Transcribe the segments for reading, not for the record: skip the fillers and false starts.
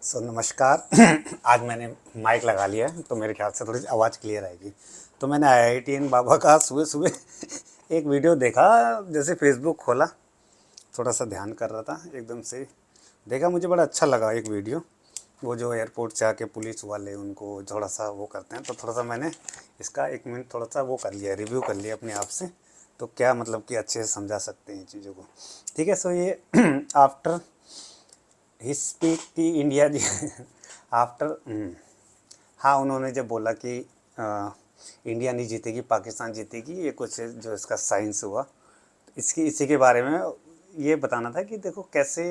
नमस्कार। आज मैंने माइक लगा लिया है तो मेरे ख्याल से थोड़ी सी आवाज़ क्लियर आएगी। तो मैंने आईआईटीएन बाबा का सुबह सुबह एक वीडियो देखा। जैसे फेसबुक खोला, थोड़ा सा ध्यान कर रहा था, एकदम से देखा, मुझे बड़ा अच्छा लगा एक वीडियो। वो जो एयरपोर्ट से आके पुलिस वाले उनको थोड़ा सा वो करते हैं, तो थोड़ा सा मैंने इसका एक मिनट थोड़ा सा वो कर लिया, रिव्यू कर लिया अपने आप से। तो क्या मतलब कि अच्छे से समझा सकते हैं चीज़ों को। ठीक है। सो ये आफ्टर ही स्पीक की इंडिया जी आफ्टर हाँ, उन्होंने जब बोला कि इंडिया नहीं जीतेगी, पाकिस्तान जीतेगी, ये कुछ जो इसका साइंस हुआ, इसकी इसी के बारे में ये बताना था कि देखो कैसे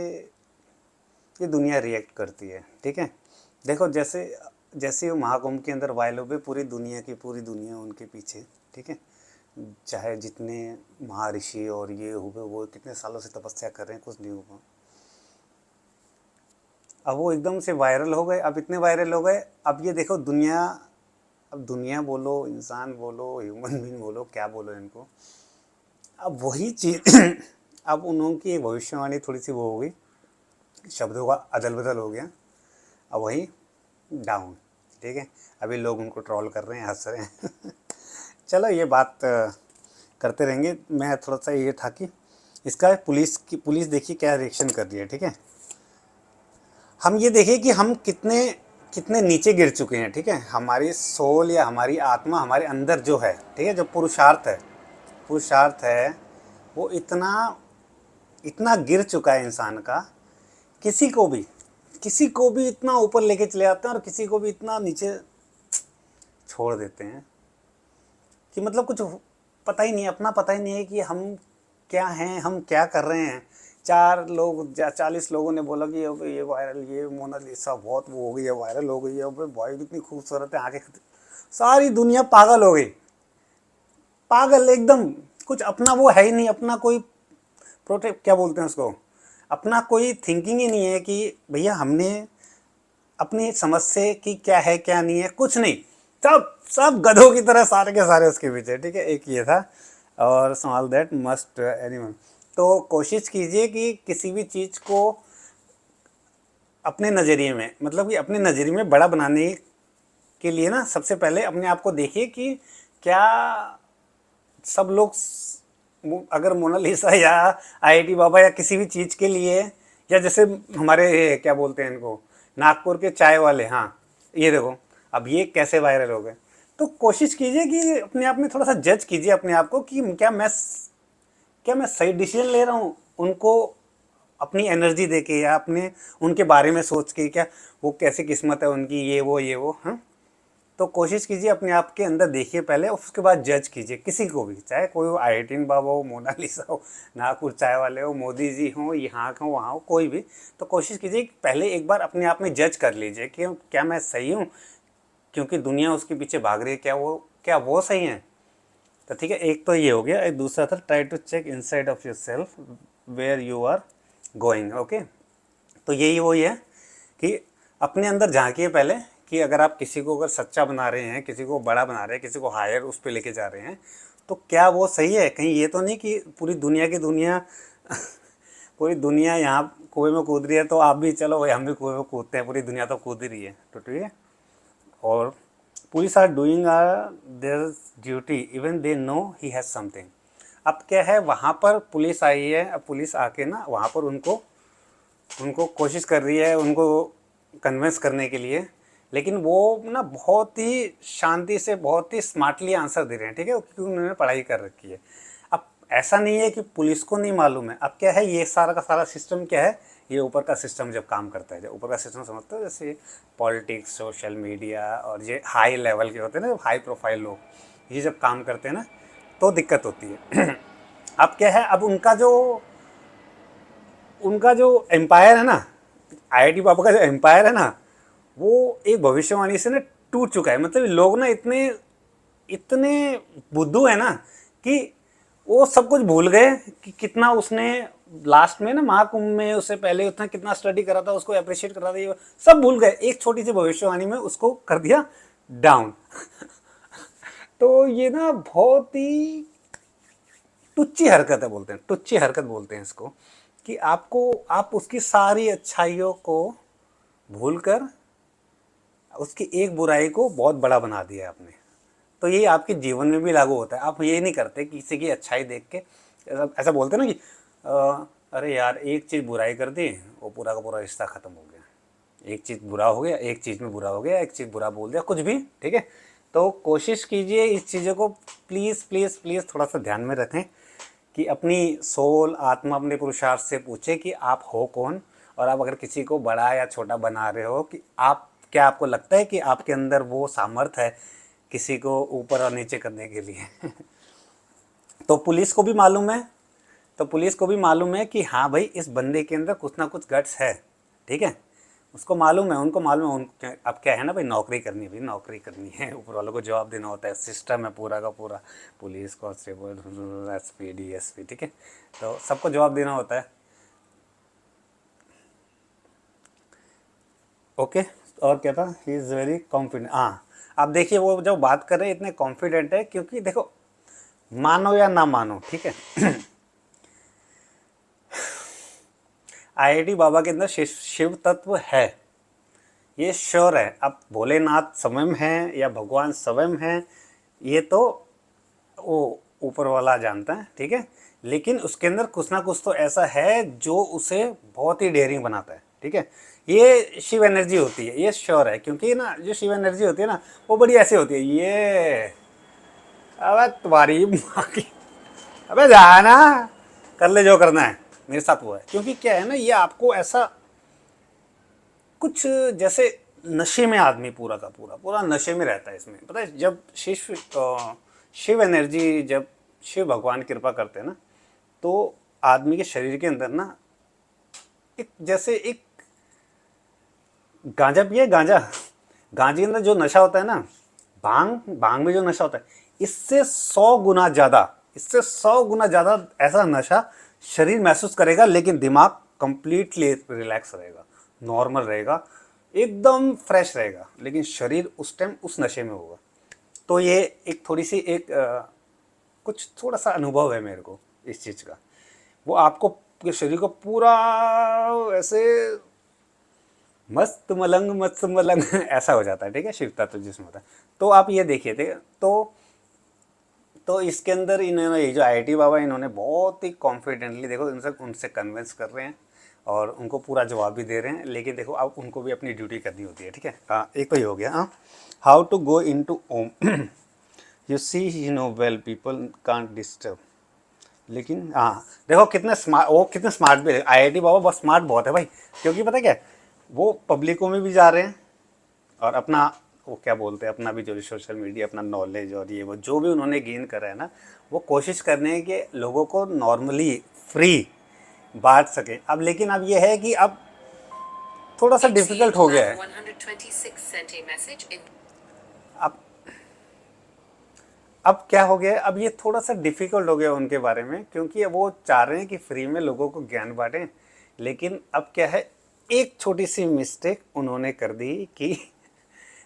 ये दुनिया रिएक्ट करती है। ठीक है। देखो जैसे जैसे वो महाकुंभ के अंदर वायु पे पूरी दुनिया उनके पीछे। ठीक है। चाहे जितने महर्षि और ये हुए वो कितने सालों से तपस्या कर रहे हैं, कुछ नहीं हुआ। अब वो एकदम से वायरल हो गए, अब इतने वायरल हो गए। अब ये देखो दुनिया, अब दुनिया बोलो, इंसान बोलो, ह्यूमन बीइंग बोलो, क्या बोलो इनको, अब वही चीज़ अब उन्होंने एक भविष्यवाणी थोड़ी सी वो हो गई, शब्दों का अदल बदल हो गया। अब वही डाउन। ठीक है। अभी लोग उनको ट्रोल कर रहे हैं, हंस रहे हैं चलो ये बात करते रहेंगे। मैं थोड़ा सा ये था कि इसका पुलिस देखिए क्या रिएक्शन कर रही है। ठीक है। हम ये देखें कि हम कितने कितने नीचे गिर चुके हैं। ठीक है। हमारी सोल या हमारी आत्मा हमारे अंदर जो है, ठीक है, जो पुरुषार्थ है वो इतना इतना गिर चुका है इंसान का। किसी को भी इतना ऊपर लेके चले जाते हैं और किसी को भी इतना नीचे छोड़ देते हैं कि मतलब कुछ पता ही नहीं, अपना पता ही नहीं है कि हम क्या हैं, हम क्या कर रहे हैं। 40 लोगों ने बोला कि अब ये वायरल, ये मोनालिसा बहुत वो हो गई है, वायरल हो गई है, अब भाई कितनी खूबसूरत है, आंखें सारी दुनिया पागल हो गई। पागल एकदम। कुछ अपना वो है ही नहीं, अपना कोई प्रोटेक्ट क्या बोलते हैं उसको, अपना कोई थिंकिंग ही नहीं है कि भैया हमने अपनी समझ से कि क्या है क्या नहीं है, कुछ नहीं। सब सब गधों की तरह सारे के सारे उसके पीछे। ठीक है। एक ये था। और स्मॉल दैट मस्ट एनीवन। तो कोशिश कीजिए कि किसी भी चीज़ को अपने नज़रिए में, मतलब कि अपने नज़रिए में बड़ा बनाने के लिए ना, सबसे पहले अपने आप को देखिए कि क्या सब लोग अगर मोनालिसा या आईआईटी बाबा या किसी भी चीज़ के लिए, या जैसे हमारे क्या बोलते हैं इनको, नागपुर के चाय वाले, हाँ ये देखो अब ये कैसे वायरल हो गए। तो कोशिश कीजिए कि अपने आप में थोड़ा सा जज कीजिए अपने आप को कि क्या मैं सही डिसीजन ले रहा हूँ उनको अपनी एनर्जी दे के, या अपने उनके बारे में सोच के, क्या वो कैसी किस्मत है उनकी, ये वो हाँ। तो कोशिश कीजिए अपने आप के अंदर देखिए पहले, उसके बाद जज कीजिए किसी को भी, चाहे कोई आईआईटीन बाबा हो, मोनालिसा हो, नागपुर चाय वाले हो, मोदी जी हो, यहाँ का हो, वहाँ हो, कोई भी। तो कोशिश कीजिए कि पहले एक बार अपने आप में जज कर लीजिए कि क्या मैं सही हूँ, क्योंकि दुनिया उसके पीछे भाग रही है, क्या वो सही है। तो ठीक है, एक तो ये हो गया। एक दूसरा था try to check inside of yourself where you are going. Okay. तो यही वही है कि अपने अंदर झांकिए पहले, कि अगर आप किसी को अगर सच्चा बना रहे हैं, किसी को बड़ा बना रहे हैं, किसी को हायर उस पर लेके जा रहे हैं, तो क्या वो सही है। कहीं ये तो नहीं कि पूरी दुनिया की दुनिया पूरी दुनिया यहाँ कुएं में कूद रही है तो आप भी चलो भाई हम भी कुएं में कूदते हैं, पूरी दुनिया तो कूद ही रही है। तो ठीक है। और police are doing their duty even they know he has something. अब क्या है, वहाँ पर पुलिस आई है, अब पुलिस आके ना वहाँ पर उनको उनको कोशिश कर रही है उनको कन्विंस करने के लिए, लेकिन वो ना बहुत ही शांति से, बहुत ही स्मार्टली आंसर दे रहे हैं। ठीक है। क्योंकि उन्होंने पढ़ाई कर रखी है। अब ऐसा नहीं है कि पुलिस को नहीं मालूम है। अब क्या है, ये सारा का सारा सिस्टम क्या है, ये ऊपर का सिस्टम जब काम करता है, जब ऊपर का सिस्टम समझते हो, जैसे पॉलिटिक्स, सोशल मीडिया और ये हाई लेवल के होते हैं ना, हाई प्रोफाइल लोग, ये जब काम करते हैं ना तो दिक्कत होती है अब क्या है, अब उनका जो एम्पायर है ना, आईआईटी बाबा का जो एम्पायर है ना, वो एक भविष्यवाणी से ना टूट चुका है। मतलब लोग ना इतने इतने बुद्धू है ना कि वो सब कुछ भूल गए कि कितना उसने लास्ट में ना महाकुंभ में, उससे पहले उसने कितना स्टडी करा था, उसको अप्रिशिएट करा था, ये सब भूल गए। एक छोटी सी भविष्यवाणी में उसको कर दिया डाउन तो ये ना बहुत ही टुच्ची हरकत है, बोलते हैं टुच्ची हरकत बोलते हैं इसको, कि आप उसकी सारी अच्छाइयों को भूल कर उसकी एक बुराई को बहुत बड़ा बना दिया आपने। तो ये आपके जीवन में भी लागू होता है। आप ये नहीं करते किसी की अच्छाई देख के ऐसा बोलते ना कि अरे यार एक चीज़ बुराई कर दी, वो पूरा का पूरा रिश्ता ख़त्म हो गया। एक चीज़ बुरा हो गया, एक चीज़ में बुरा हो गया, एक चीज़ बुरा बोल दिया, कुछ भी, ठीक है। तो कोशिश कीजिए इस चीज़ों को प्लीज़ प्लीज़ प्लीज़ थोड़ा सा ध्यान में रखें कि अपनी सोल आत्मा अपने पुरुषार्थ से पूछे कि आप हो कौन। और आप अगर किसी को बड़ा या छोटा बना रहे हो कि आप क्या, आपको लगता है कि आपके अंदर वो सामर्थ्य है किसी को ऊपर और नीचे करने के लिए? तो पुलिस को भी मालूम है, तो पुलिस को भी मालूम है कि हाँ भाई इस बंदे के अंदर कुछ ना कुछ गट्स है, ठीक है। उसको मालूम है, उनको मालूम है अब क्या है ना भाई, नौकरी करनी है भाई, नौकरी करनी है, ऊपर वालों को जवाब देना होता है, सिस्टम है पूरा का पूरा, पुलिस कांस्टेबल एसपी डीएसपी, ठीक है। तो सबको जवाब देना होता है। ओके, और क्या था, ही इज़ वेरी कॉन्फिडेंट। हाँ, आप देखिए वो जब बात कर रहे हैं इतने कॉन्फिडेंट है, क्योंकि देखो मानो या ना मानो, ठीक है, आईआईटी बाबा के अंदर शिव तत्व है, ये श्योर है। अब भोलेनाथ स्वयं हैं या भगवान स्वयं हैं, ये तो वो ऊपर वाला जानता है, ठीक है। लेकिन उसके अंदर कुछ ना कुछ तो ऐसा है जो उसे बहुत ही डेयरिंग बनाता है, ठीक है। ये शिव एनर्जी होती है, ये श्योर है, क्योंकि ना जो शिव एनर्जी होती है ना वो बड़ी ऐसी होती है। ये अब तुम्हारी माँ की, अबे जाना, कर ले जो करना है, मेरे साथ वो है। क्योंकि क्या है ना, ये आपको ऐसा कुछ जैसे नशे में, आदमी पूरा का पूरा पूरा नशे में रहता है इसमें, पता है। जब शिव एनर्जी, जब शिव भगवान कृपा करते हैं ना, तो आदमी के शरीर के अंदर ना एक जैसे एक गांजा पिए, गांजा, गांजे के अंदर जो नशा होता है ना, भांग में जो नशा होता है, इससे 100 गुना ज़्यादा, इससे 100 गुना ज़्यादा ऐसा नशा शरीर महसूस करेगा, लेकिन दिमाग कंप्लीटली रिलैक्स रहेगा, नॉर्मल रहेगा, एकदम फ्रेश रहेगा, लेकिन शरीर उस टाइम उस नशे में होगा। तो ये एक थोड़ी सी एक कुछ थोड़ा सा अनुभव है मेरे को इस चीज़ का। वो आपको के शरीर को पूरा ऐसे मस्त मलंग ऐसा हो जाता है, ठीक है, शिव तत्व जिसमें होता है। तो आप ये देखिए थे, तो इसके अंदर इन्होंने, ये जो आईआईटी बाबा, इन्होंने बहुत ही कॉन्फिडेंटली, देखो उनसे उनसे कन्विंस कर रहे हैं और उनको पूरा जवाब भी दे रहे हैं। लेकिन देखो अब उनको भी अपनी ड्यूटी करनी होती है, ठीक है। हाँ, एक तो ये हो गया। हाँ, how to go into home, you see you know well people can't disturb. लेकिन हाँ देखो कितने स्मार्ट, वो कितने स्मार्ट भी है आईआईटी बाबा, बहुत स्मार्ट बहुत है भाई। क्योंकि पता क्या है, वो पब्लिकों में भी जा रहे हैं और अपना वो क्या बोलते हैं, अपना भी जो सोशल मीडिया, अपना नॉलेज और ये वो जो भी उन्होंने गेन करा है ना, वो कोशिश करने हैं कि लोगों को नॉर्मली फ्री बांट सके। अब लेकिन अब ये है कि अब थोड़ा सा डिफिकल्ट हो गया है। अब अब क्या हो गया है, अब ये थोड़ा सा डिफिकल्ट हो गया उनके बारे में, क्योंकि वो चाह रहे हैं कि फ्री में लोगों को ज्ञान बांटें। लेकिन अब क्या है, एक छोटी सी मिस्टेक उन्होंने कर दी कि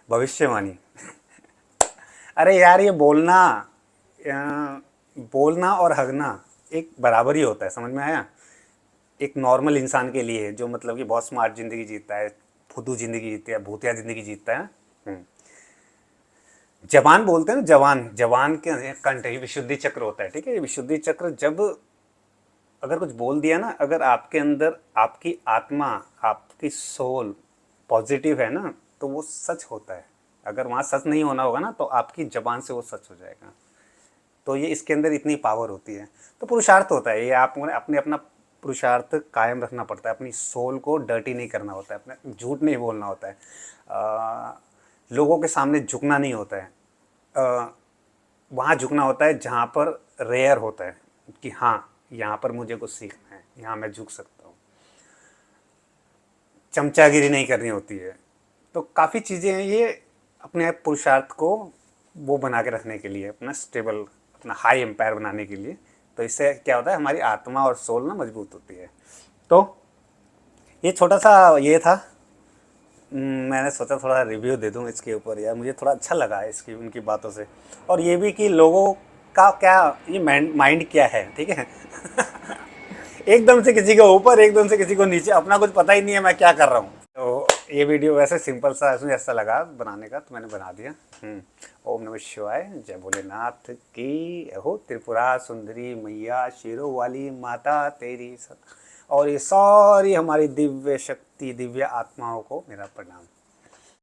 भविष्यवाणी। अरे यार, ये बोलना और हगना एक बराबर ही होता है, समझ में आया। एक नॉर्मल इंसान के लिए जो मतलब कि बहुत स्मार्ट ज़िंदगी जीता है, फुदू ज़िंदगी जीता है, भूतिया ज़िंदगी जीता है, जवान बोलते हैं ना, जवान के कंठ ही विशुद्धि चक्र होता है, ठीक है। ये विशुद्धि चक्र जब अगर कुछ बोल दिया ना, अगर आपके अंदर आपकी आत्मा, आपकी सोल पॉजिटिव है ना, तो वो सच होता है। अगर वहाँ सच नहीं होना होगा ना, तो आपकी जबान से वो सच हो जाएगा। तो ये इसके अंदर इतनी पावर होती है। तो पुरुषार्थ होता है ये, आप अपने अपना पुरुषार्थ कायम रखना पड़ता है, अपनी सोल को डर्टी नहीं करना होता है, अपने झूठ नहीं बोलना होता है, लोगों के सामने झुकना नहीं होता है। वहाँ झुकना होता है जहाँ पर रेयर होता है कि हाँ यहाँ पर मुझे कुछ सीखना है, यहाँ मैं झुक सकता हूँ। चमचागिरी नहीं करनी होती है। तो काफ़ी चीज़ें हैं ये अपने पुरुषार्थ को वो बना के रखने के लिए, अपना स्टेबल, अपना हाई एम्पायर बनाने के लिए। तो इससे क्या होता है, हमारी आत्मा और सोल ना मजबूत होती है। तो ये छोटा सा ये था, मैंने सोचा थोड़ा रिव्यू दे दूँ इसके ऊपर यार, मुझे थोड़ा अच्छा लगा इसकी उनकी बातों से। और ये भी कि लोगों का क्या ये माइंड क्या है, ठीक है। एकदम से किसी के ऊपर, एकदम से किसी को नीचे, अपना कुछ पता ही नहीं है मैं क्या कर रहा हूँ। तो ये वीडियो वैसे सिंपल सा मुझे ऐसा लगा बनाने का तो मैंने बना दिया। ओम नमः शिवाय, जय भोलेनाथ की हो, त्रिपुरा सुंदरी मैया शेरों वाली माता तेरी सत, और ये सारी हमारी दिव्य शक्ति दिव्य आत्माओं को मेरा प्रणाम।